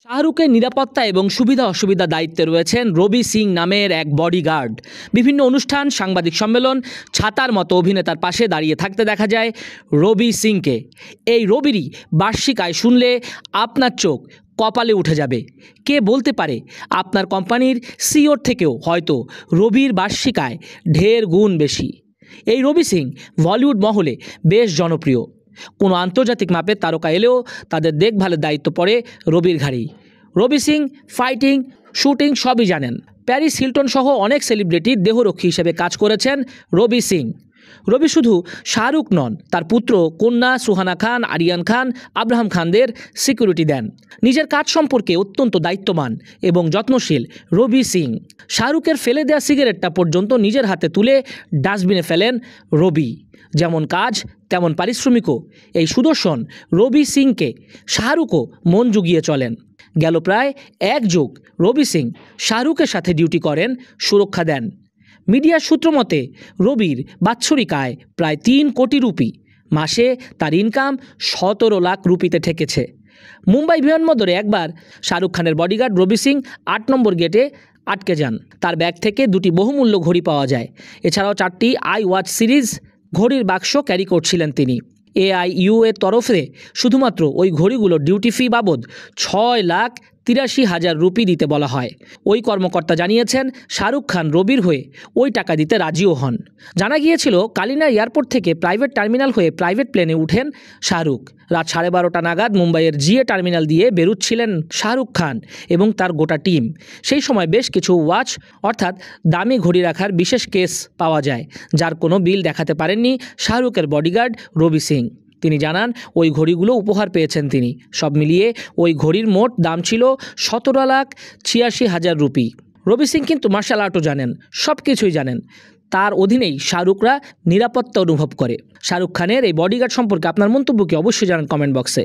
শাহরুখের নিরাপত্তা এবং সুবিধা অসুবিধা দায়িত্বে রয়েছেন রবি সিং নামের এক বডিগার্ড। বিভিন্ন অনুষ্ঠান, সাংবাদিক সম্মেলন, ছাতার মতো অভিনেতার পাশে দাঁড়িয়ে থাকতে দেখা যায় রবি সিংকে। এই রবিরই বার্ষিক আয় শুনলে আপনার চোখ কপালে উঠে যাবে। কে বলতে পারে আপনার কোম্পানির সিইওর থেকেও হয়তো রবির বার্ষিক আয় ঢের গুণ বেশি। এই রবি সিং বলিউড মহলে বেশ জনপ্রিয়। কোনো আন্তর্জাতিক মাপের তারকা এলেও তাদের দেখভালের দায়িত্ব পড়ে রবির ঘাড়েই। রবি সিং ফাইটিং, শুটিং সবই জানেন। প্যারিস হিলটন সহ অনেক সেলিব্রিটির দেহরক্ষী হিসেবে কাজ করেছেন রবি সিং। রবি শুধু শাহরুখ নন, তার পুত্র, কন্যা সুহানা খান, আরিয়ান খান, আব্রাহাম খানদের সিকিউরিটি দেন। নিজের কাজ সম্পর্কে অত্যন্ত দায়িত্ববান এবং যত্নশীল রবি সিং। শাহরুখের ফেলে দেওয়া সিগারেটটা পর্যন্ত নিজের হাতে তুলে ডাস্টবিনে ফেলেন রবি। যেমন কাজ তেমন পারিশ্রমিকও। এই সুদর্শন রবি সিংকে শাহরুখও মন জুগিয়ে চলেন। গেল প্রায় এক যুগ রবি সিং শাহরুখের সাথে ডিউটি করেন, সুরক্ষা দেন। মিডিয়ার সূত্র মতে রবির বাৎসরিক আয় প্রায় 3 কোটি রুপি। মাসে তার ইনকাম 17 লাখ রুপিতে ঠেকেছে। মুম্বাই বিমানবন্দরে একবার শাহরুখ খানের বডিগার্ড রবি সিং 8 নম্বর গেটে আটকে যান। তার ব্যাগ থেকে 2টি বহুমূল্য ঘড়ি পাওয়া যায়। এছাড়াও 4টি আই ওয়াচ সিরিজ ঘড়ির বাক্স ক্যারি করছিলেন তিনি। AIU এর তরফে শুধুমাত্র ওই ঘড়িগুলো ডিউটি ফি বাবদ 6,83,000 রুপি দিতে বলা হয়। ওই কর্মকর্তা জানিয়েছেন শাহরুখ খান রবির হয়ে ওই টাকা দিতে রাজিও হন। জানা গিয়েছিল কালিনা এয়ারপোর্ট থেকে প্রাইভেট টার্মিনাল হয়ে প্রাইভেট প্লেনে উঠেন শাহরুখ। রাত 12:30 নাগাদ মুম্বাইয়ের জিএ টার্মিনাল দিয়ে বেরুচ্ছিলেন শাহরুখ খান এবং তার গোটা টিম। সেই সময় বেশ কিছু ওয়াচ অর্থাৎ দামি ঘড়ি রাখার বিশেষ কেস পাওয়া যায়, যার কোনো বিল দেখাতে পারেননি শাহরুখের বডিগার্ড রবি সিং। তিনি জানান ওই ঘড়িগুলো উপহার পেয়েছেন তিনি। সব মিলিয়ে ওই ঘড়ির মোট দাম ছিল 17,86,000 রুপি। রবি সিং কিন্তু মার্শাল আর্টও জানেন, সব কিছুই জানেন। তার অধীনেই শাহরুখরা নিরাপত্তা অনুভব করে। শাহরুখ খানের এই বডিগার্ড সম্পর্কে আপনার মন্তব্য কি অবশ্যই জানান কমেন্ট বক্সে।